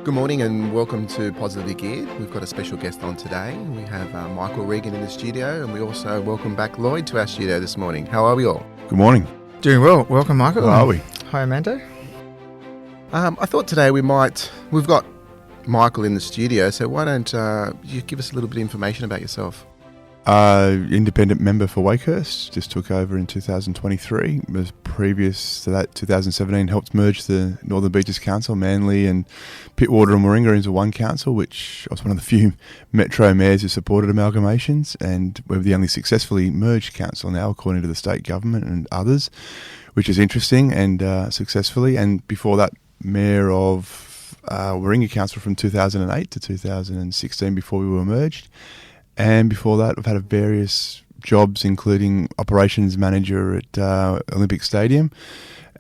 Good morning and welcome to Positively Geared. We've got a special guest on today. We have Michael Regan in the studio, and we also welcome back Lloyd to our studio this morning. How are we all? Good morning. Doing well. Welcome, Michael. How are we? Hi, Armando. I thought today we've got Michael in the studio, so why don't you give us a little bit of information about yourself? Independent member for Wakehurst, just took over in 2023. Was previous to that, 2017, helped merge the Northern Beaches Council, Manly and Pittwater and Warringah into one council, which I was one of the few metro mayors who supported amalgamations, and we're the only successfully merged council now, according to the state government and others, which is interesting, and successfully. And before that, mayor of Warringah Council from 2008 to 2016 before we were merged. And before that, I've had various jobs, including operations manager at Olympic Stadium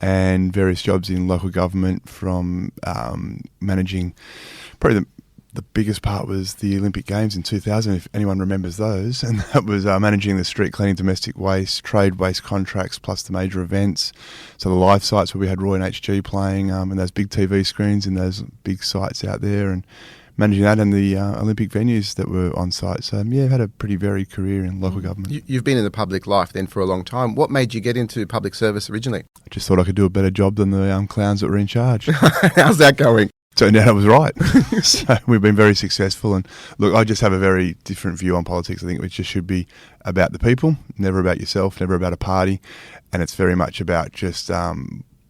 and various jobs in local government, from managing, probably the biggest part was the Olympic Games in 2000, if anyone remembers those. And that was managing the street cleaning, domestic waste, trade waste contracts, plus the major events. So the live sites where we had Roy and HG playing, and those big TV screens and those big sites out there, and managing that, and the Olympic venues that were on site. So, yeah, I've had a pretty varied career in local government. You've been in the public life then for a long time. What made you get into public service originally? I just thought I could do a better job than the clowns that were in charge. How's that going? Turned out I was right. So we've been very successful. And look, I just have a very different view on politics. I think it just should be about the people, never about yourself, never about a party. And it's very much about just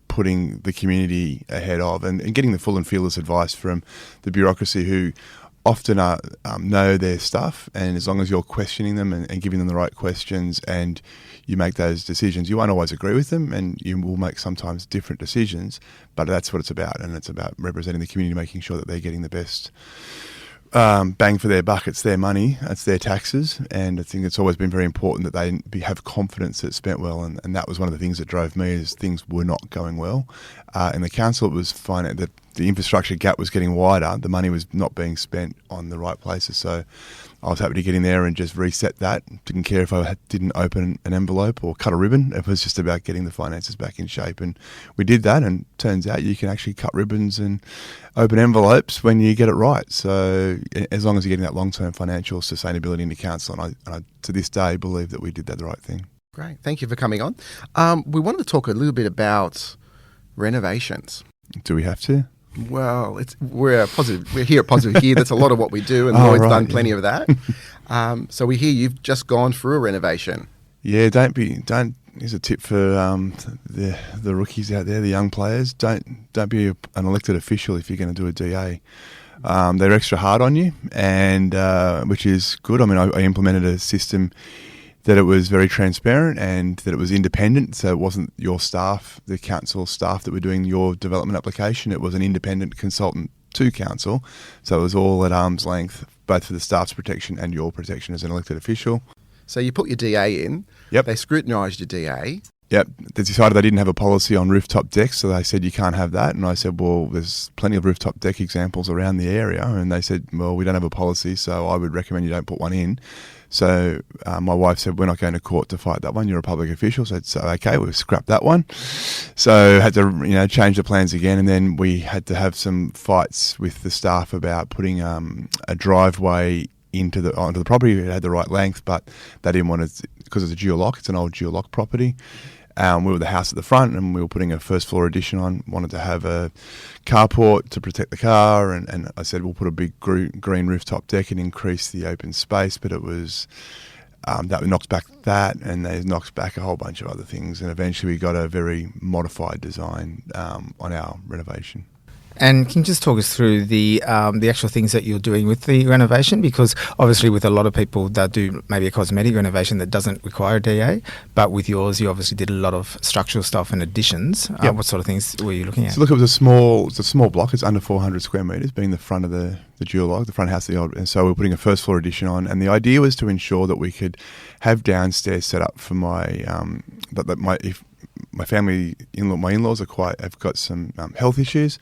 putting the community ahead of, and getting the full and fearless advice from the bureaucracy, who often know their stuff. And as long as you're questioning them and giving them the right questions, and you make those decisions, you won't always agree with them, and you will make sometimes different decisions, but that's what it's about. And it's about representing the community, making sure that they're getting the best bang for their buck. It's their money, it's their taxes, and I think it's always been very important that they have confidence that it's spent well, and that was one of the things that drove me, is things were not going well. In the council, it was fine that the infrastructure gap was getting wider, the money was not being spent on the right places, so I was happy to get in there and just reset that. Didn't care if I didn't open an envelope or cut a ribbon. It was just about getting the finances back in shape, and we did that, and turns out you can actually cut ribbons and open envelopes when you get it right. So as long as you're getting that long-term financial sustainability in the council, and I to this day believe that we did that the right thing. Great. Thank you for coming on. We wanted to talk a little bit about renovations. Do we have to? Well, we're here at Positive Gear. That's a lot of what we do, and Lloyd's done plenty of that. So we hear you've just gone through a renovation. Yeah, here's a tip for the rookies out there, the young players. Don't be an elected official if you're going to do a DA. They're extra hard on you, and which is good. I mean, I implemented a system that it was very transparent and that it was independent. So it wasn't your staff, the council staff, that were doing your development application. It was an independent consultant to council. So it was all at arm's length, both for the staff's protection and your protection as an elected official. So you put your DA in. Yep. They scrutinised your DA. Yep. They decided they didn't have a policy on rooftop decks, so they said you can't have that. And I said, well, there's plenty of rooftop deck examples around the area. And they said, well, we don't have a policy, so I would recommend you don't put one in. So my wife said, we're not going to court to fight that one. You're a public official. So I said, okay, we'll scrap that one. So had to change the plans again. And then we had to have some fights with the staff about putting a driveway onto the property. It had the right length, but they didn't want it, because it's a geolock. It's an old geolock property. We were the house at the front, and we were putting a first floor addition on. Wanted to have a carport to protect the car, and I said we'll put a big green rooftop deck and increase the open space. But it was that knocked back that, and they knocked back a whole bunch of other things, and eventually we got a very modified design on our renovation. And can you just talk us through the actual things that you're doing with the renovation? Because obviously with a lot of people, they'll do maybe a cosmetic renovation that doesn't require a DA, but with yours, you obviously did a lot of structural stuff and additions. Yep. What sort of things were you looking at? So look, it's a small block. It's under 400 square metres, being the front of the geolog, the front house of the old. And so we're putting a first floor addition on, and the idea was to ensure that we could have downstairs set up for my my in-laws have got some health issues,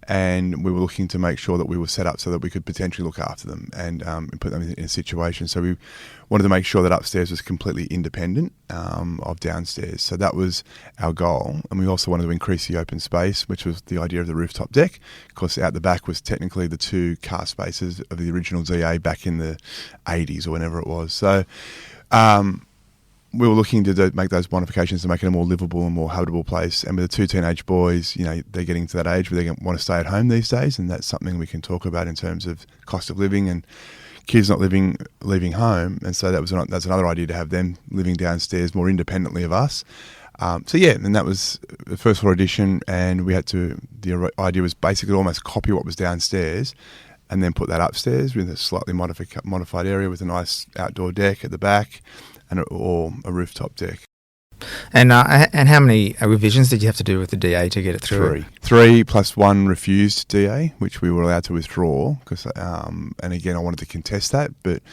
and we were looking to make sure that we were set up so that we could potentially look after them and put them in a situation. So we wanted to make sure that upstairs was completely independent of downstairs. So that was our goal. And we also wanted to increase the open space, which was the idea of the rooftop deck. Of course, out the back was technically the 2 car spaces of the original DA back in the 80s or whenever it was. So we were looking to make those modifications to make it a more livable and more habitable place. And with the 2 teenage boys, they're getting to that age where they want to stay at home these days, and that's something we can talk about in terms of cost of living and kids not leaving home. And so that's another idea, to have them living downstairs more independently of us. And that was the first floor addition, and the idea was basically almost copy what was downstairs and then put that upstairs with a slightly modified area with a nice outdoor deck at the back or a rooftop deck. And how many revisions did you have to do with the DA to get it through? 3 plus 1 refused DA, which we were allowed to withdraw. And again, I wanted to contest that, but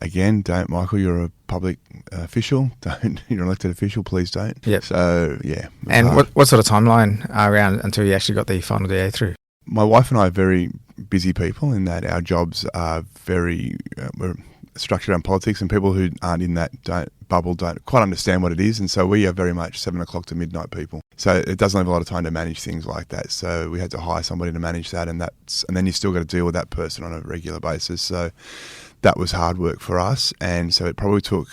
again, don't, Michael. You're a public official. Don't. You're an elected official. Please don't. Yep. So yeah. And what sort of timeline around until you actually got the final DA through? My wife and I are very busy people in that our jobs are very we're structured around politics, and people who aren't in that bubble don't quite understand what it is. And so we are very much 7 o'clock to midnight people. So it doesn't have a lot of time to manage things like that. So we had to hire somebody to manage that, and then you still got to deal with that person on a regular basis. So that was hard work for us. And so it probably took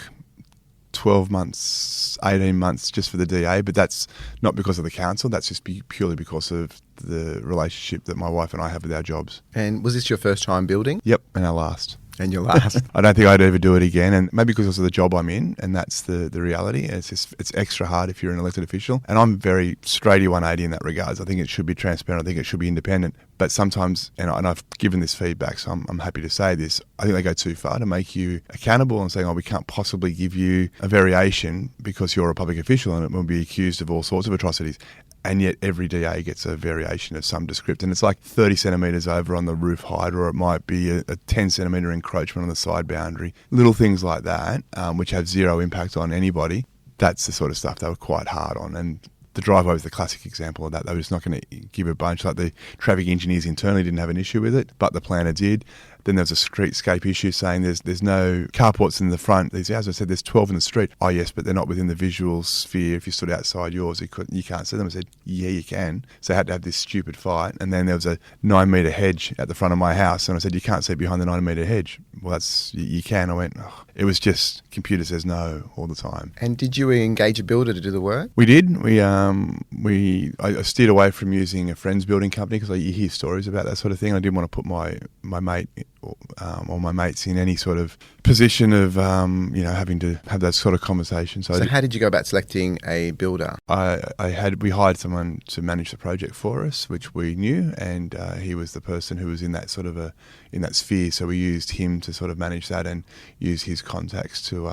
12 months, 18 months just for the DA, but that's not because of the council. That's just purely because of the relationship that my wife and I have with our jobs. And was this your first time building? Yep, and our last. And your last. I don't think I'd ever do it again, and maybe because of the job I'm in, and that's the reality. It's extra hard if you're an elected official, and I'm very straighty 180 in that regards. I think it should be transparent. I think it should be independent. But sometimes, and I've given this feedback, so I'm happy to say this, I think they go too far to make you accountable and saying, we can't possibly give you a variation because you're a public official, and it will be accused of all sorts of atrocities. And yet every DA gets a variation of some description. And it's like 30 centimetres over on the roof height, or it might be a 10 centimetre encroachment on the side boundary. Little things like that, which have zero impact on anybody. That's the sort of stuff they were quite hard on. And the driveway was the classic example of that. They were just not going to give a bunch. Like the traffic engineers internally didn't have an issue with it, but the planner did. Then there was a streetscape issue saying there's no carports in the front. These houses, I said there's 12 in the street. Oh yes, but they're not within the visual sphere. If you stood outside yours, you can't see them. I said, yeah, you can. So I had to have this stupid fight. And then there was a 9-metre hedge at the front of my house, and I said, you can't see behind the 9-metre hedge. Well, you can. I went, it was just computer says no all the time. And did you engage a builder to do the work? We did. I steered away from using a friend's building company because you hear stories about that sort of thing. I didn't want to put my mate or my mates in any sort of position of having to have that sort of conversation. So how did you go about selecting a builder? We hired someone to manage the project for us, which we knew, and he was the person who was in that sort of in that sphere. So we used him to sort of manage that and use his contacts to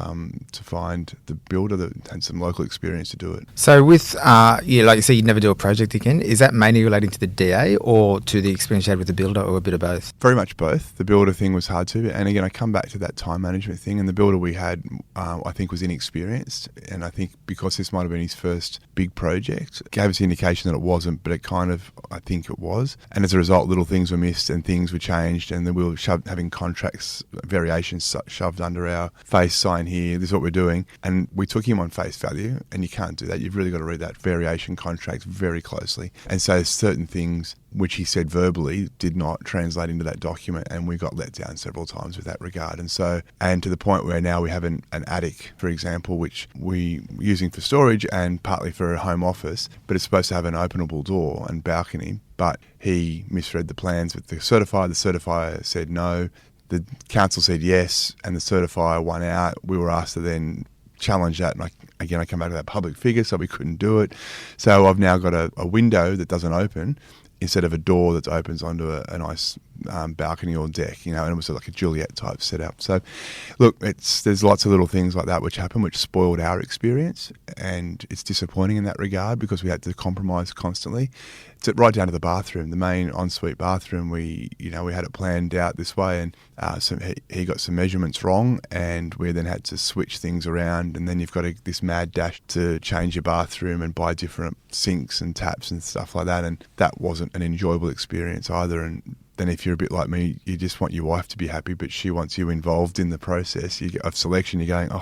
find the builder that had some local experience to do it. So with like you said, you'd never do a project again. Is that mainly relating to the DA or to the experience you had with the builder, or a bit of both? Very much both. The builder thing was hard too, and again I come back to that time management thing, and the builder we had I think was inexperienced, and I think because this might have been his first big project, gave us the indication that it wasn't, but I think it was, and as a result little things were missed and things were changed, and then we were having contracts variations shoved under our face, sign here, this is what we're doing, and we took him on face value, and you can't do that. You've really got to read that variation contract very closely, and so certain things which he said verbally did not translate into that document, and we got let down several times with that regard. And to the point where now we have an attic, for example, which we're using for storage and partly for a home office, but it's supposed to have an openable door and balcony, but he misread the plans with the certifier. The certifier said no, the council said yes, and the certifier won out. We were asked to then challenge that, and I come back to that public figure, so we couldn't do it. So I've now got a window that doesn't open instead of a door that opens onto a nice balcony or deck, and it was like a Juliet type setup. So, look, there's lots of little things like that which happen, which spoiled our experience, and it's disappointing in that regard because we had to compromise constantly. Right down to the bathroom, the main ensuite bathroom. We had it planned out this way, and he got some measurements wrong, and we then had to switch things around. And then you've got this mad dash to change your bathroom and buy different sinks and taps and stuff like that. And that wasn't an enjoyable experience either. And then if you're a bit like me, you just want your wife to be happy, but she wants you involved in the process of selection. You're going,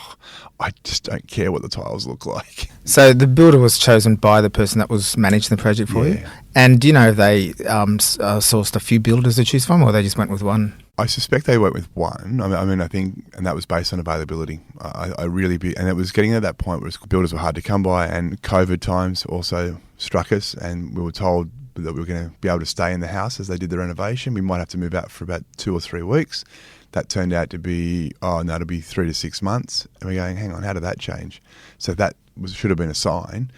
I just don't care what the tiles look like. So the builder was chosen by the person that was managing the project for you? And do you know if they sourced a few builders to choose from, or they just went with one? I suspect they went with one. I think, and that was based on availability. And it was getting to that point where builders were hard to come by, and COVID times also struck us, and we were told that we were going to be able to stay in the house as they did the renovation. We might have to move out for about 2 or 3 weeks. That turned out to be, it'll be 3 to 6 months. And we're going, hang on, how did that change? So that should have been a sign.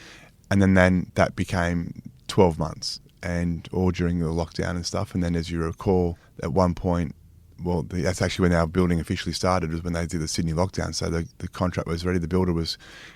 And then that became 12 months, and all during the lockdown and stuff. And then, as you recall, at one point, that's actually when our building officially started, was when they did the Sydney lockdown. So the contract was ready. The builder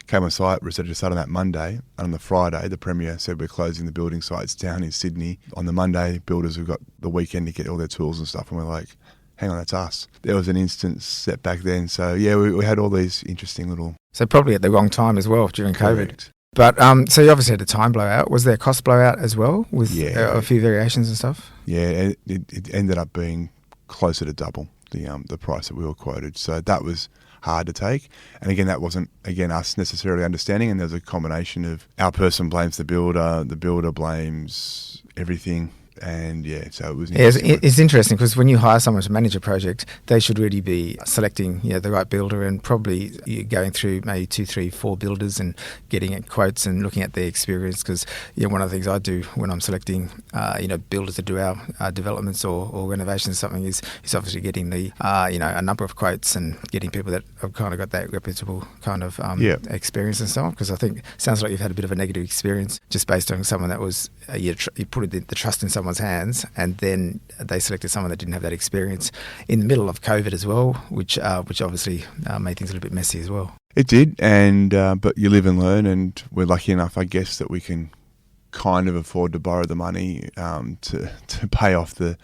came on site, was ready to start on that Monday. And on the Friday, the Premier said, we're closing the building sites down in Sydney. On the Monday, builders have got the weekend to get all their tools and stuff. And we're like, hang on, that's us. There was an instant setback then. So, we had all these interesting little... So probably at the wrong time as well, during COVID. Correct. But so you obviously had a time blowout. Was there a cost blowout as well with a few variations and stuff? Yeah, it ended up being closer to double the price that we were quoted. So that was hard to take. And again, that wasn't, us necessarily understanding. And there's a combination of our person blames the builder blames everything. And so it was interesting. It's interesting because when you hire someone to manage a project, they should really be selecting the right builder, and probably you're going through maybe 2, 3, 4 builders and getting quotes and looking at their experience. Because one of the things I do when I'm selecting builders to do our developments or renovations or something is obviously getting the a number of quotes and getting people that have kind of got that reputable kind of experience and so on. Because I think it sounds like you've had a bit of a negative experience just based on someone that was you put the trust in someone's hands, and then they selected someone that didn't have that experience in the middle of COVID as well, which obviously made things a little bit messy as well. It did, and but you live and learn, and we're lucky enough, I guess, that we can kind of afford to borrow the money to pay off the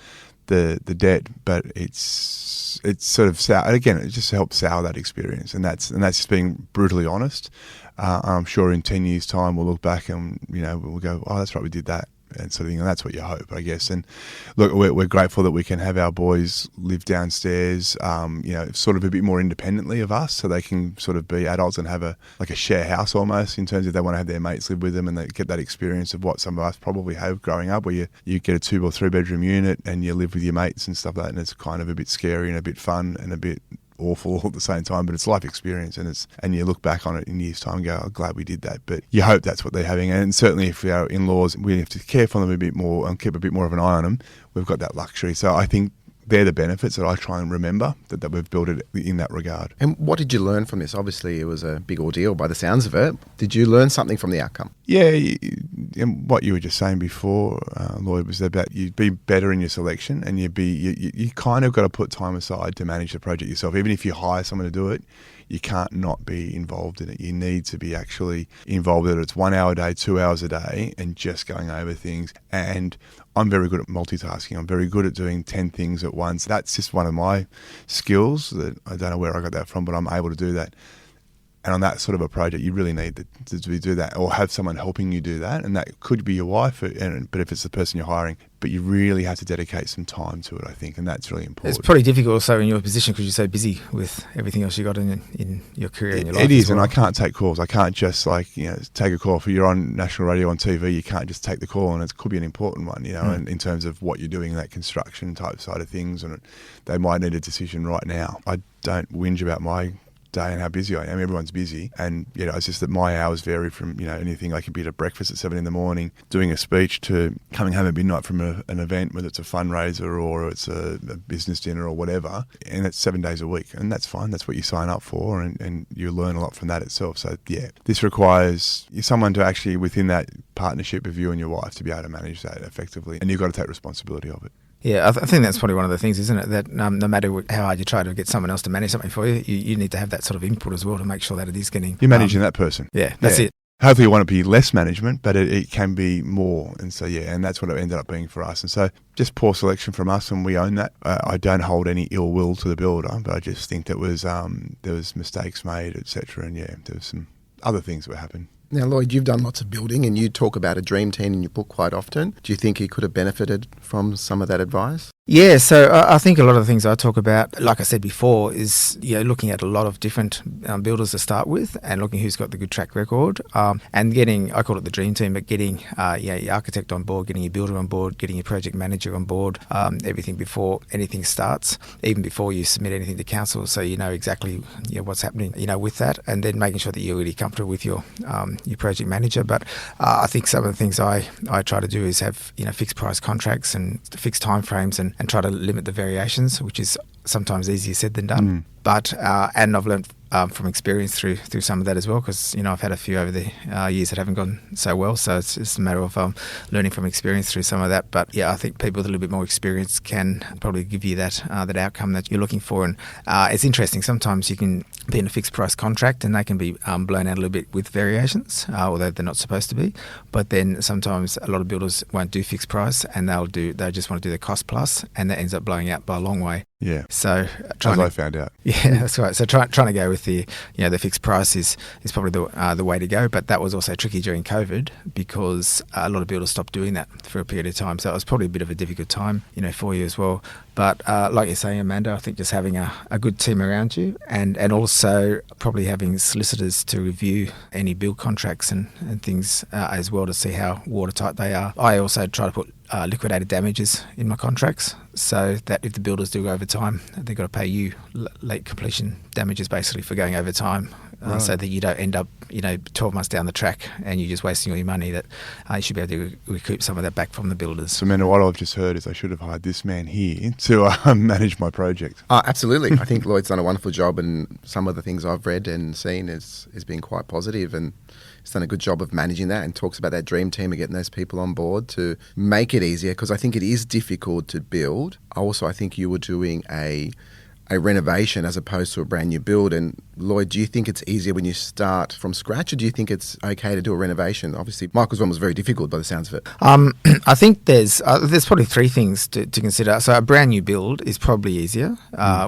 debt, but it's sort of again, it just helps sour that experience, and that's just being brutally honest. I'm sure in 10 years' time we'll look back and we'll go, oh, that's right, we did that, and sort of thing. And that's what you hope, I guess. And look, we're grateful that we can have our boys live downstairs, sort of a bit more independently of us, so they can sort of be adults and have a share house almost, in terms of they want to have their mates live with them and they get that experience of what some of us probably have growing up, where you get a 2 or 3 bedroom unit and you live with your mates and stuff like that, and it's kind of a bit scary and a bit fun and a bit awful all at the same time, but it's life experience, and you look back on it in years' time and go, I'm glad we did that. But you hope that's what they're having, and certainly if our in-laws, we have to care for them a bit more and keep a bit more of an eye on them. We've got that luxury. So I think they're the benefits that I try and remember, that we've built it in that regard. And what did you learn from this? Obviously, it was a big ordeal by the sounds of it. Did you learn something from the outcome? Yeah, and what you were just saying before, Lloyd, was about you be better in your selection, and you kind of got to put time aside to manage the project yourself. Even if you hire someone to do it, you can't not be involved in it. You need to be actually involved in it. It's 1 hour a day, 2 hours a day, and just going over things. And I'm very good at multitasking. I'm very good at doing 10 things at once. That's just one of my skills that I don't know where I got that from, but I'm able to do that. And on that sort of a project, you really need to do that, or have someone helping you do that. And that could be your wife, but if it's the person you're hiring, but you really have to dedicate some time to it, I think, and that's really important. It's pretty difficult also in your position because you're so busy with everything else you got in your career and your life. It is, and I can't take calls. I can't just take a call. If you're on national radio, on TV, you can't just take the call, and it could be an important one, and in terms of what you're doing in that construction type side of things, and they might need a decision right now. I don't whinge about my day and how busy I am. Everyone's busy, and it's just that my hours vary from anything. I can be at breakfast at 7 a.m, doing a speech, to coming home at midnight from an event, whether it's a fundraiser or it's a business dinner or whatever, and it's 7 days a week, and that's fine. That's what you sign up for, and you learn a lot from that itself. So this requires someone to actually, within that partnership of you and your wife, to be able to manage that effectively, and you've got to take responsibility of it. Yeah, I think that's probably one of the things, isn't it? That no matter how hard you try to get someone else to manage something for you, you need to have that sort of input as well to make sure that it is getting... You're managing that person. Yeah, that's it. Hopefully you want it to be less management, but it can be more. And so, and that's what it ended up being for us. And so just poor selection from us, and we own that. I don't hold any ill will to the builder, but I just think that was there was mistakes made, etc. And there was some other things that were happening. Now, Lloyd, you've done lots of building and you talk about a dream team in your book quite often. Do you think you could have benefited from some of that advice? Yeah, so I think a lot of the things I talk about, like I said before, is looking at a lot of different builders to start with and looking who's got the good track record and getting, I call it the dream team, but getting your architect on board, getting your builder on board, getting your project manager on board, everything before anything starts, even before you submit anything to council, so you know exactly what's happening with that, and then making sure that you're really comfortable with your project manager. But I think some of the things I try to do is have fixed price contracts and fixed timeframes and try to limit the variations, which is sometimes easier said than done. But and I've learned from experience through some of that as well, because I've had a few over the years that haven't gone so well, so it's just a matter of learning from experience through some of that. But I think people with a little bit more experience can probably give you that outcome that you're looking for. And it's interesting, sometimes you can be in a fixed price contract and they can be blown out a little bit with variations, although they're not supposed to be. But then sometimes a lot of builders won't do fixed price and they just want to do the cost plus, and that ends up blowing out by a long way. Yeah. So as I found out. Yeah, that's right. So trying to go with the the fixed price is probably the way to go. But that was also tricky during COVID because a lot of builders stopped doing that for a period of time. So it was probably a bit of a difficult time for you as well. But like you're saying, Amanda, I think just having a good team around you and also probably having solicitors to review any build contracts and things as well to see how watertight they are. I also try to put liquidated damages in my contracts so that if the builders do go over time, they've got to pay you late completion damages basically for going over time. So that you don't end up 12 months down the track and you're just wasting all your money, that you should be able to recoup some of that back from the builders. So, Amanda, what I've just heard is I should have hired this man here to manage my project. Absolutely. I think Lloyd's done a wonderful job, and some of the things I've read and seen has been quite positive, and he's done a good job of managing that and talks about that dream team and getting those people on board to make it easier, because I think it is difficult to build. Also, I think you were doing a renovation as opposed to a brand new build. And Lloyd, do you think it's easier when you start from scratch, or do you think it's okay to do a renovation? Obviously, Michael's one was very difficult by the sounds of it. I think there's probably three things to consider. So a brand new build is probably easier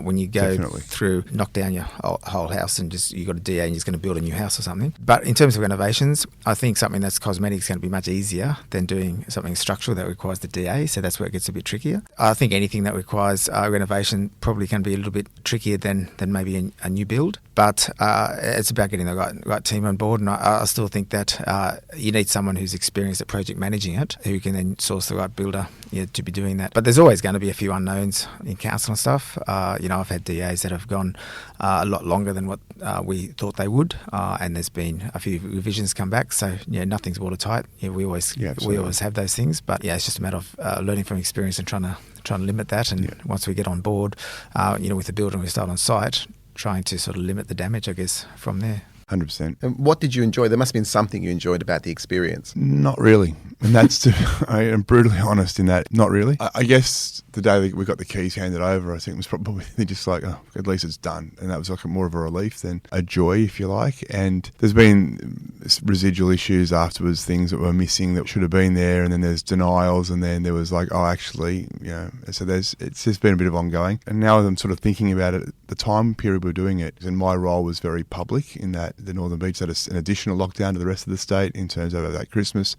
when you go through, knock down your whole house and just you got a DA and you're just going to build a new house or something. But in terms of renovations, I think something that's cosmetic is going to be much easier than doing something structural that requires the DA. So that's where it gets a bit trickier. I think anything that requires renovation probably can be a little bit trickier than maybe a new build. But it's about getting the right team on board, and I still think that you need someone who's experienced at project managing it, who can then source the right builder to be doing that. But there's always going to be a few unknowns in council and stuff. I've had DAs that have gone a lot longer than what we thought they would, and there's been a few revisions come back. So nothing's watertight. We always have those things, but it's just a matter of learning from experience and trying to limit that. And once we get on board, with the builder and we start on site, trying to sort of limit the damage, I guess, from there. 100%. And what did you enjoy? There must have been something you enjoyed about the experience. Not really. And that's I am brutally honest in that. Not really. I guess the day that we got the keys handed over, I think it was probably just like, oh, at least it's done. And that was like more of a relief than a joy, if you like. And there's been residual issues afterwards, things that were missing that should have been there. And then there's denials. And then there was like, oh, actually, so it's just been a bit of ongoing. And now I'm sort of thinking about it, the time period we were doing it, and my role was very public in that the Northern Beach had an additional lockdown to the rest of the state in terms of that Christmas.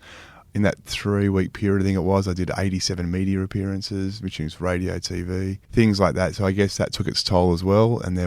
In that 3-week period, I think it was, I did 87 media appearances, which was radio, TV, things like that. So I guess that took its toll as well. And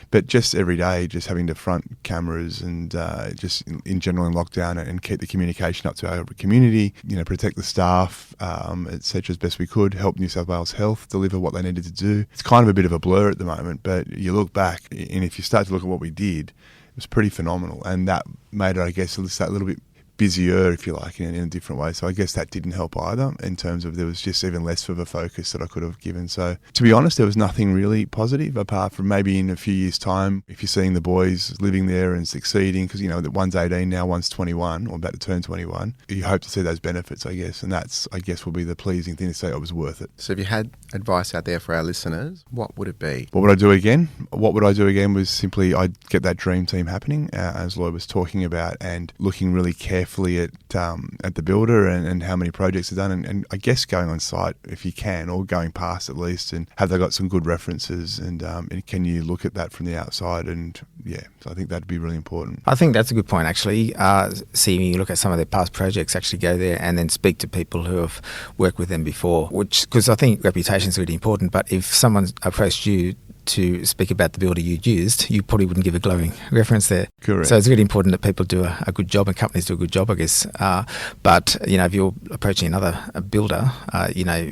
but just every day, just having to front cameras and just in general in lockdown and keep the communication up to our community, protect the staff, etc. as best we could, help New South Wales Health deliver what they needed to do. It's kind of a bit of a blur at the moment, but you look back and if you start to look at what we did, it was pretty phenomenal. And that made it, I guess, that little bit busier, if you like, in a different way. So I guess that didn't help either, in terms of there was just even less of a focus that I could have given. So to be honest, there was nothing really positive, apart from maybe in a few years' time, if you're seeing the boys living there and succeeding, because, that one's 18 now, one's 21, or about to turn 21, you hope to see those benefits, I guess. And that's, I guess, will be the pleasing thing to say it was worth it. So if you had advice out there for our listeners, what would it be? What would I do again? What would I do again was simply I'd get that dream team happening, as Lloyd was talking about, and looking really carefully at the builder and how many projects are done, and I guess going on site if you can, or going past at least, and have they got some good references, and can you look at that from the outside? And so I think that'd be really important. I think that's a good point, actually. You look at some of their past projects, actually go there and then speak to people who have worked with them before, because I think reputation is really important. But if someone approached you to speak about the builder you'd used, you probably wouldn't give a glowing reference there. Correct. So it's really important that people do a good job, and companies do a good job, I guess. But if you're approaching another builder,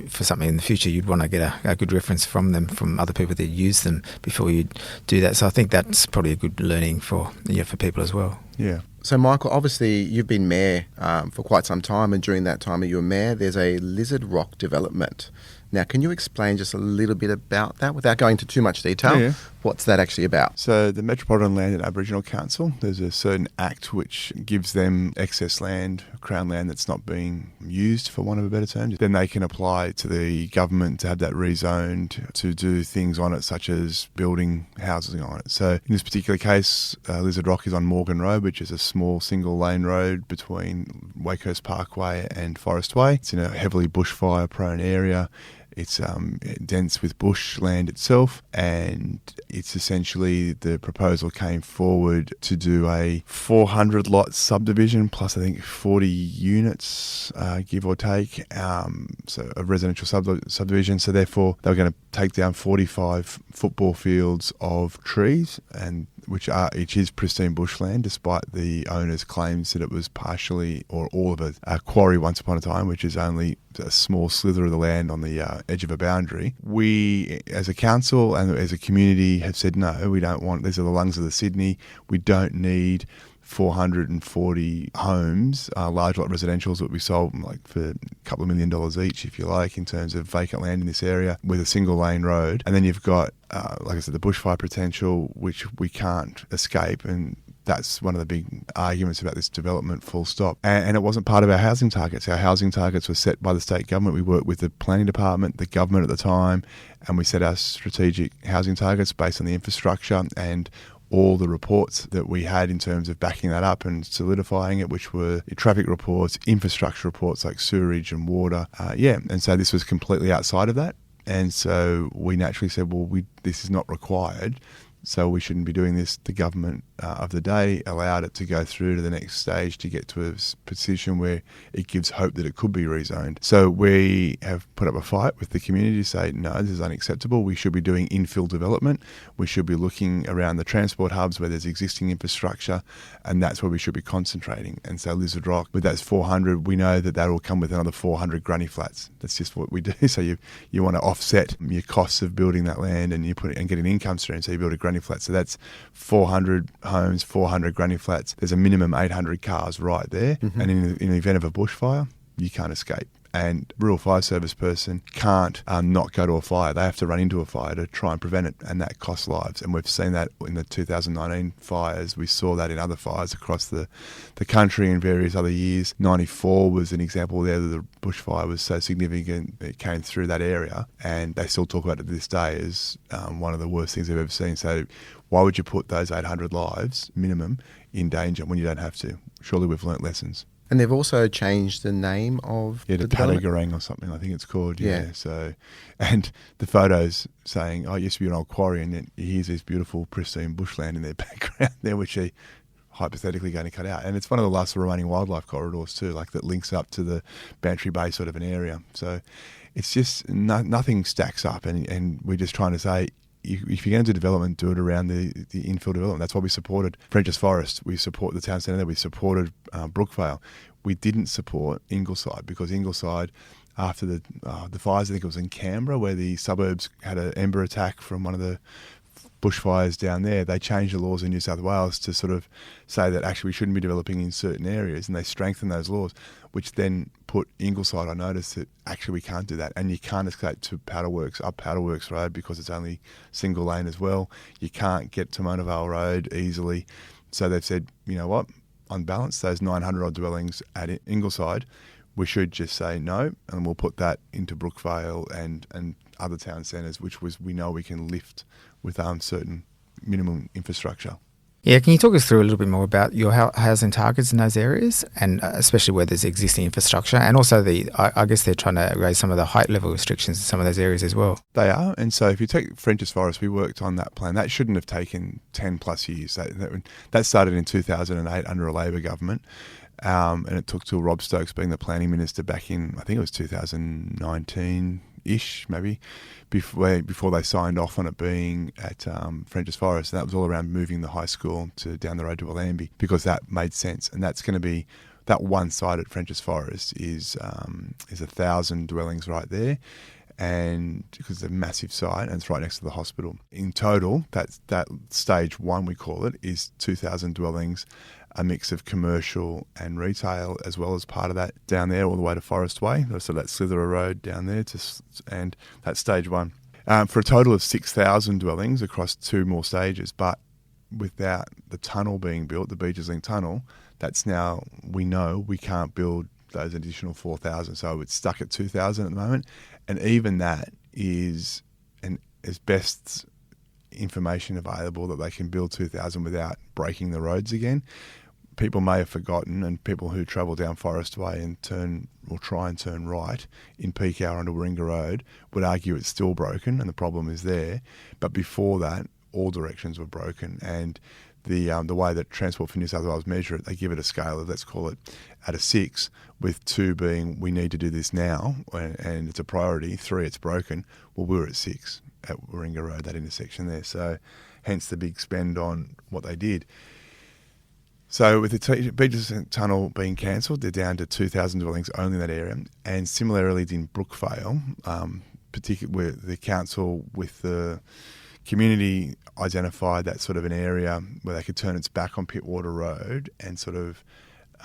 for something in the future, you'd want to get a good reference from them, from other people that use them, before you do that. So I think that's probably a good learning for people as well. Yeah. So, Michael, obviously you've been mayor for quite some time, and during that time that you were mayor, there's a Lizard Rock development. Now, can you explain just a little bit about that without going into too much detail? Yeah. What's that actually about? So the Metropolitan Land and Aboriginal Council, there's a certain act which gives them excess land, Crown land that's not being used, for want of a better term. Then they can apply to the government to have that rezoned, to do things on it, such as building houses on it. So in this particular case, Lizard Rock is on Morgan Road, which is a small single lane road between Wakehurst Parkway and Forest Way. It's in a heavily bushfire prone area. It's dense with bushland itself, and it's essentially, the proposal came forward to do a 400 lot subdivision plus I think 40 units, give or take, so a residential subdivision. So therefore they were going to take down 45 football fields of trees, and which is pristine bushland, despite the owner's claims that it was partially or all of it a quarry once upon a time, which is only a small slither of the land on the edge of a boundary. We, as a council and as a community, have said no, we don't want, these are the lungs of the Sydney, we don't need 440 homes, large lot residentials that we sold for a couple of $1 million each, if you like, in terms of vacant land in this area with a single lane road. And then you've got, like I said, the bushfire potential, which we can't escape, and that's one of the big arguments about this development, full stop. And it wasn't part of our housing targets. Our housing targets were set by the state government. We worked with the planning department, the government at the time, and we set our strategic housing targets based on the infrastructure and all the reports that we had in terms of backing that up and solidifying it, which were traffic reports, infrastructure reports like sewerage and water. And so this was completely outside of that. And so we naturally said, well, this is not required, so we shouldn't be doing this. The government of the day allowed it to go through to the next stage to get to a position where it gives hope that it could be rezoned. So we have put up a fight with the community to say, no, this is unacceptable. We should be doing infill development. We should be looking around the transport hubs where there's existing infrastructure, and that's where we should be concentrating. And so Lizard Rock, with those 400, we know that will come with another 400 granny flats. That's just what we do. So you want to offset your costs of building that land, and get an income stream. So you build a granny flat. So that's 400 homes, 400 granny flats. There's a minimum 800 cars right there. Mm-hmm. And in the event of a bushfire, you can't escape. And a rural fire service person can't not go to a fire. They have to run into a fire to try and prevent it, and that costs lives. And we've seen that in the 2019 fires. We saw that in other fires across the country in various other years. 94 was an example there that the bushfire was so significant it came through that area, and they still talk about it to this day as one of the worst things they've ever seen. So why would you put those 800 lives minimum in danger when you don't have to? Surely we've learnt lessons. And they've also changed the name of the Padagarang or something, I think it's called. Yeah. So, and the photos saying, it used to be an old quarry, and then here's this beautiful, pristine bushland in their background there, which they hypothetically going to cut out. And it's one of the last remaining wildlife corridors too, like that links up to the Bantry Bay sort of an area. So it's just nothing stacks up, and we're just trying to say, if you're going to do development, do it around the infill development. That's why we supported French's Forest. We support the town centre there. We supported Brookvale. We didn't support Ingleside, because Ingleside, after the fires, I think it was in Canberra, where the suburbs had an ember attack from one of the bushfires down there, they changed the laws in New South Wales to sort of say that actually we shouldn't be developing in certain areas, and they strengthened those laws, which then put Ingleside on notice that actually we can't do that, and you can't escape to up Paddleworks Road because it's only single lane as well. You can't get to Mona Vale Road easily. So they've said, you know what, on balance, those 900 odd dwellings at Ingleside, we should just say no, and we'll put that into Brookvale and other town centres, which we know we can lift with certain minimum infrastructure. Yeah, can you talk us through a little bit more about your housing targets in those areas, and especially where there's existing infrastructure, and also I guess they're trying to raise some of the height level restrictions in some of those areas as well. They are, and so if you take French's Forest, we worked on that plan. That shouldn't have taken 10 plus years. That started in 2008 under a Labor government, and it took till Rob Stokes being the planning minister back in, I think it was 2019-ish, maybe, before they signed off on it being at French's Forest. And that was all around moving the high school down the road to Allambie, because that made sense. And that's going to be, that one side at French's Forest is 1,000 dwellings right there, and because it's a massive site and it's right next to the hospital. In total, that stage one, we call it, is 2,000 dwellings, a mix of commercial and retail, as well as part of that down there all the way to Forest Way, so that Slitherer Road down there, and that's stage one. For a total of 6,000 dwellings across two more stages, but without the tunnel being built, the Beaches Link tunnel, that's now, we know we can't build those additional 4,000, so it's stuck at 2,000 at the moment, and even that is best information available that they can build 2,000 without breaking the roads again. People may have forgotten, and people who travel down Forest Way and try and turn right in peak hour onto Warringah Road would argue it's still broken and the problem is there. But before that, all directions were broken, and the way that Transport for New South Wales measure it, they give it a scale of, let's call it, at a 6, with 2 being we need to do this now and it's a priority, 3 it's broken. Well, we were at 6 at Warringah Road, that intersection there. So hence the big spend on what they did. So with the Beaches Tunnel being cancelled, they're down to 2,000 dwellings only in that area. And similarly in Brookvale, particularly where the council with the community identified that sort of an area where they could turn its back on Pittwater Road and sort of,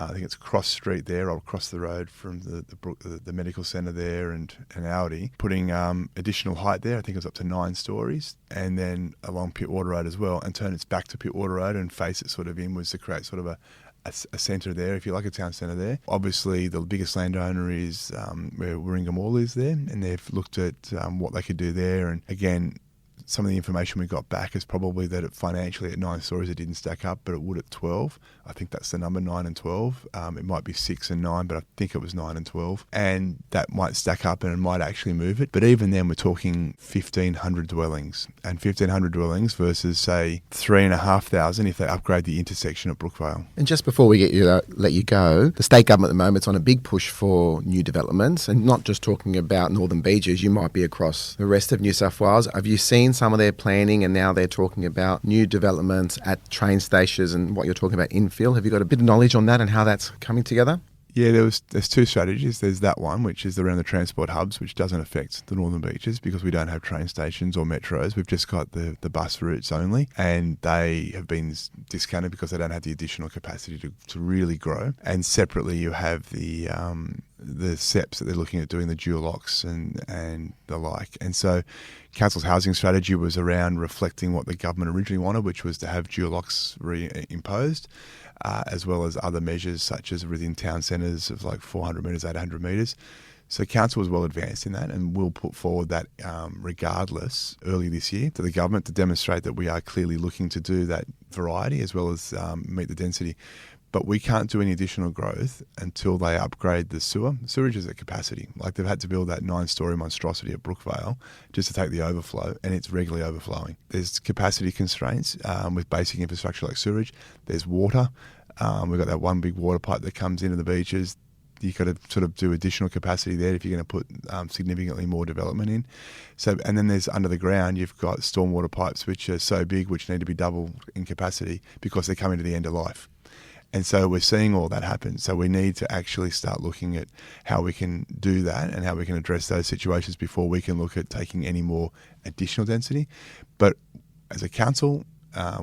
I think it's cross street there, or across the road from the medical centre there and Audi, putting additional height there. I think it was up to 9 stories, and then along Pittwater Road as well, and turn its back to Pittwater Road and face it sort of inwards to create sort of a centre there, if you like, a town centre there. Obviously, the biggest landowner is where Warringah Mall is there, and they've looked at what they could do there. And again, some of the information we got back is probably that financially at 9 stories it didn't stack up, but it would at 12. I think that's the number, 9 and 12. It might be 6 and 9, but I think it was 9 and 12. And that might stack up and it might actually move it. But even then, we're talking 1,500 dwellings. And 1,500 dwellings versus, say, 3,500 if they upgrade the intersection at Brookvale. And just before we let you go, the state government at the moment is on a big push for new developments, and not just talking about Northern Beaches, you might be across the rest of New South Wales. Have you seen some of their planning, and now they're talking about new developments at train stations and what you're talking about infill? Have you got a bit of knowledge on that and how that's coming together? Yeah, there's 2 strategies. There's that one, which is around the transport hubs, which doesn't affect the Northern Beaches because we don't have train stations or metros. We've just got the bus routes only, and they have been discounted because they don't have the additional capacity to really grow. And separately, you have the SEPs that they're looking at doing, the dual locks and the like. And so Council's housing strategy was around reflecting what the government originally wanted, which was to have dual locks reimposed, as well as other measures such as within town centres of like 400 metres, 800 metres. So Council was well advanced in that, and will put forward that regardless early this year to the government to demonstrate that we are clearly looking to do that variety as well as meet the density. But we can't do any additional growth until they upgrade the sewer. Sewerage is at capacity. Like, they've had to build that 9-storey monstrosity at Brookvale just to take the overflow, and it's regularly overflowing. There's capacity constraints with basic infrastructure like sewerage. There's water. We've got that one big water pipe that comes into the beaches. You've got to sort of do additional capacity there if you're going to put significantly more development in. So, and then there's under the ground, you've got stormwater pipes which are so big, which need to be double in capacity because they're coming to the end of life. And so we're seeing all that happen. So we need to actually start looking at how we can do that and how we can address those situations before we can look at taking any more additional density. But as a council,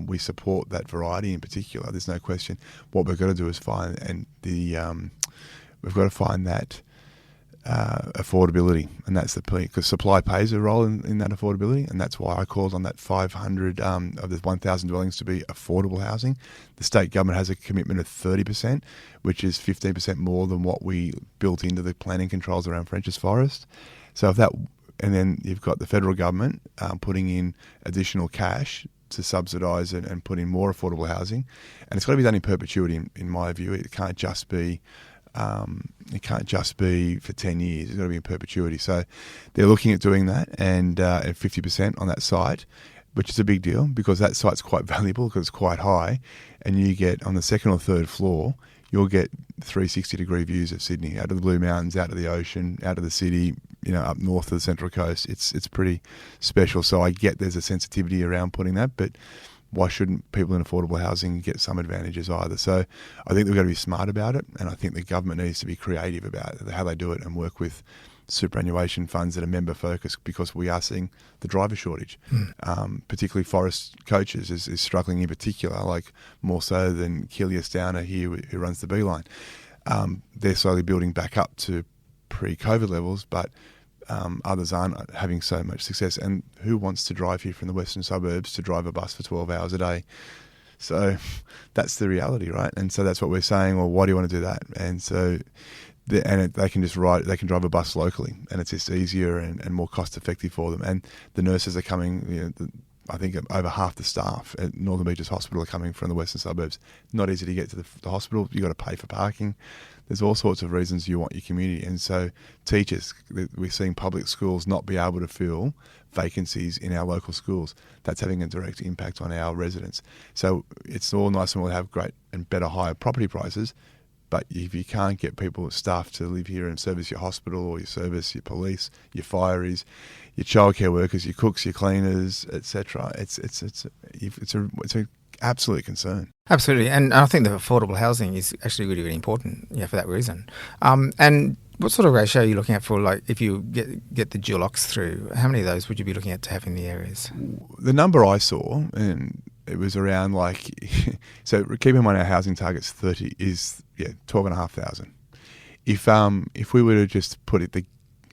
we support that variety in particular. There's no question. What we've got to do is find we've got to find that affordability, and that's the point, because supply plays a role in that affordability, and that's why I called on that 500 of the 1,000 dwellings to be affordable housing. The state government has a commitment of 30%, which is 15% more than what we built into the planning controls around French's Forest. So if that, and then you've got the federal government putting in additional cash to subsidise and put in more affordable housing, and it's got to be done in perpetuity. In my view, it can't just be for 10 years. It's got to be in perpetuity. So they're looking at doing that, and at 50% on that site, which is a big deal because that site's quite valuable because it's quite high, and you get on the second or third floor, you'll get 360-degree views of Sydney, out of the Blue Mountains, out of the ocean, out of the city, up north of the Central Coast. It's pretty special. So I get there's a sensitivity around putting that, but why shouldn't people in affordable housing get some advantages either? So I think we've got to be smart about it, and I think the government needs to be creative about how they do it and work with superannuation funds that are member focused, because we are seeing the driver shortage, particularly forest coaches is struggling in particular, like more so than Kilius Downer here who runs the Beeline. They're slowly building back up to pre-COVID levels, but others aren't having so much success. And who wants to drive here from the western suburbs to drive a bus for 12 hours a day? So that's the reality, right? And so that's what we're saying. Well, why do you want to do that? And so they can just they can drive a bus locally, and it's just easier and more cost effective for them. And the nurses are coming, I think over half the staff at Northern Beaches Hospital are coming from the western suburbs. Not easy to get to the hospital. You've got to pay for parking. There's all sorts of reasons you want your community. And so teachers, we're seeing public schools not be able to fill vacancies in our local schools. That's having a direct impact on our residents. So it's all nice and well to have great and better higher property prices, but if you can't get staff to live here and service your hospital or your service, your police, your fireys, your childcare workers, your cooks, your cleaners, etc., it's an absolute concern. Absolutely, and I think the affordable housing is actually really, really important, for that reason. And what sort of ratio are you looking at for, like, if you get the dual locks through, how many of those would you be looking at to have in the areas? The number I saw, and it was around so keep in mind our housing target's 30 is 12,500. If we were to just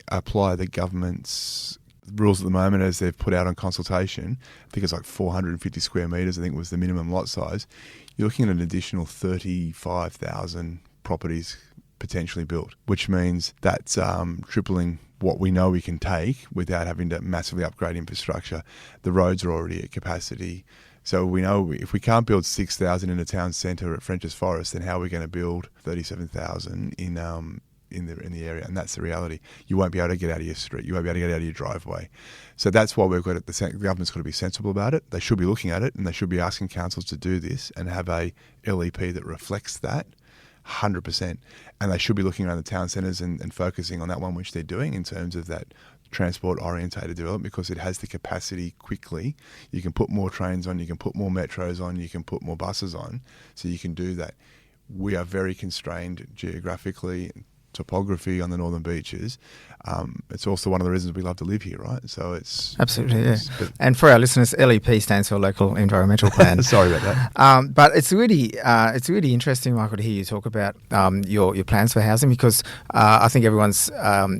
apply the government's rules at the moment as they've put out on consultation, I think it's like 450 square metres, I think was the minimum lot size, you're looking at an additional 35,000 properties potentially built, which means that's tripling what we know we can take without having to massively upgrade infrastructure. The roads are already at capacity. So we know if we can't build 6,000 in a town centre at French's Forest, then how are we going to build 37,000 in the area? And that's the reality. You won't be able to get out of your street. You won't be able to get out of your driveway. So that's why we've got the government's got to be sensible about it. They should be looking at it, and they should be asking councils to do this and have a LEP that reflects that 100%. And they should be looking around the town centres and focusing on that one, which they're doing in terms of that transport-orientated development, because it has the capacity quickly. You can put more trains on, you can put more metros on, you can put more buses on, so you can do that. We are very constrained geographically, topography on the northern beaches. It's also one of the reasons we love to live here, right? So it's absolutely, yeah. And for our listeners, LEP stands for Local Environmental Plan. Sorry about that. But it's really interesting, Michael, to hear you talk about your plans for housing, because I think everyone's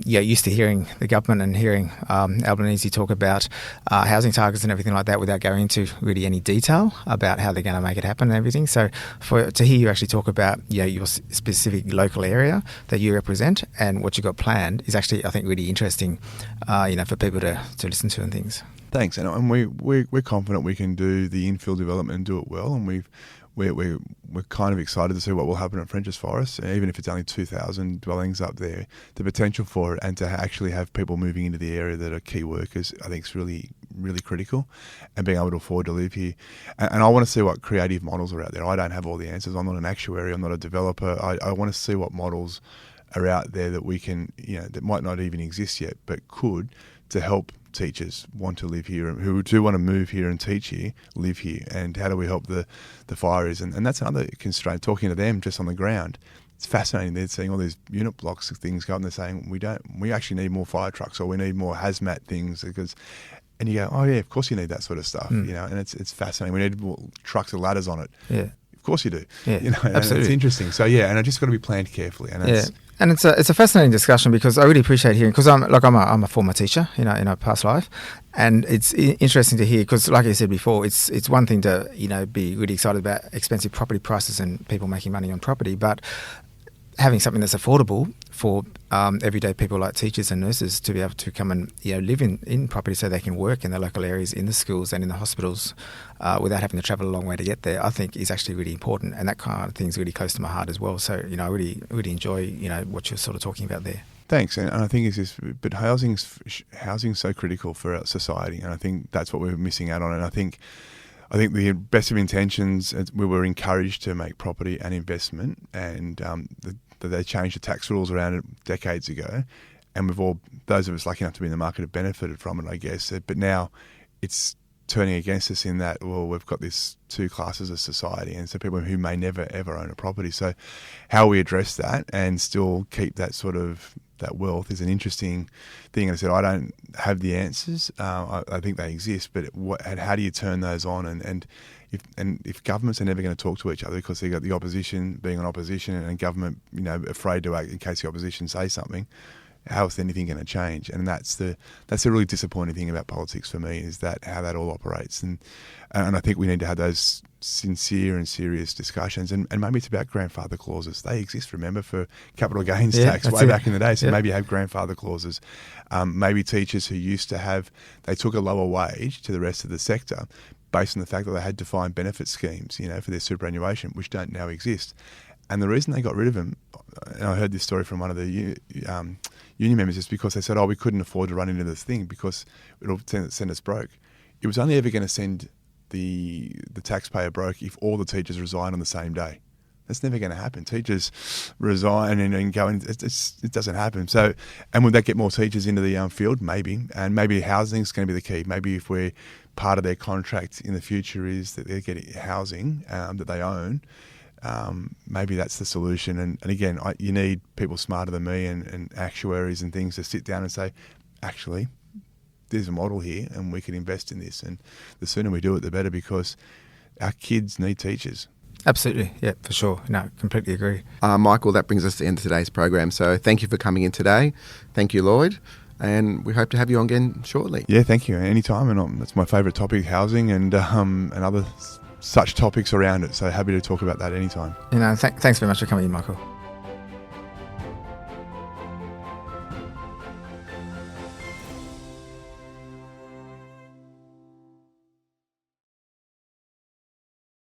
used to hearing the government and hearing Albanese talk about housing targets and everything like that without going into really any detail about how they're going to make it happen and everything. So to hear you actually talk about your specific local area that you represent and what you got planned is actually, I think, really interesting, for people to listen to and things. Thanks, and we're confident we can do the infill development and do it well, and we're kind of excited to see what will happen at French's Forest, even if it's only 2,000 dwellings up there. The potential for it, and to actually have people moving into the area that are key workers, I think is really, really critical, and being able to afford to live here. And I want to see what creative models are out there. I don't have all the answers. I'm not an actuary. I'm not a developer. I want to see what models are out there that we can, that might not even exist yet, but could, to help teachers want to live here, and who do want to move here and teach here, live here. And how do we help the fireys? And that's another constraint, talking to them just on the ground. It's fascinating. They're seeing all these unit blocks of things go up, and they're saying, we actually need more fire trucks, or we need more hazmat things, because And you go, oh, yeah, of course you need that sort of stuff, you know, and it's fascinating. We need trucks with ladders on it. Yeah. Of course you do. Yeah, you know, absolutely. It's interesting. So, yeah, and it's just got to be planned carefully. And it's, And it's a fascinating discussion because I really appreciate hearing, because I'm a former teacher, you know, in a past life, and it's interesting to hear because, like I said before, it's one thing to, you know, be really excited about expensive property prices and people making money on property, but having something that's affordable for everyday people like teachers and nurses to be able to come and, you know, live in property so they can work in the local areas, in the schools and in the hospitals without having to travel a long way to get there, I think is actually really important, and that kind of thing is really close to my heart as well. So, you know, I really enjoy, you know, what you're sort of talking about there. Thanks, and I think it's just, but housing's so critical for our society, and I think that's what we're missing out on. And I think the best of intentions, we were encouraged to make property an investment, and they changed the tax rules around it decades ago, and those of us lucky enough to be in the market have benefited from it, I guess. But now it's turning against us in that, well, we've got these two classes of society, and so people who may never ever own a property. So how we address that and still keep that sort of that wealth is an interesting thing. And I said, I don't have the answers. I think they exist, but how do you turn those on? And if governments are never going to talk to each other because they've got the opposition being an opposition and government, you know, afraid to act in case the opposition say something, how is anything going to change? And that's the really disappointing thing about politics for me, is that how that all operates. And I think we need to have those sincere and serious discussions. And maybe it's about grandfather clauses. They exist, remember, for capital gains tax way back in the day. So maybe have grandfather clauses. Maybe teachers who used to they took a lower wage to the rest of the sector based on the fact that they had defined benefit schemes, you know, for their superannuation, which don't now exist. And the reason they got rid of them, and I heard this story from one of the union members, is because they said, we couldn't afford to run into this thing because it'll send us broke. It was only ever going to send the taxpayer broke if all the teachers resign on the same day. That's never going to happen. Teachers resign and go, and it doesn't happen. So, and would that get more teachers into the field? Maybe. And maybe housing is going to be the key. Maybe if we're part of their contract in the future is that they're getting housing that they own, maybe that's the solution. And again, you need people smarter than me and actuaries and things to sit down and say, actually, there's a model here and we can invest in this. And the sooner we do it, the better, because our kids need teachers. Absolutely. Yeah, for sure. No, completely agree. Michael, that brings us to the end of today's program. So thank you for coming in today. Thank you, Lloyd. And we hope to have you on again shortly. Yeah, thank you. Anytime. And that's my favourite topic, housing and other such topics around it. So happy to talk about that anytime. You know, thanks very much for coming in, Michael.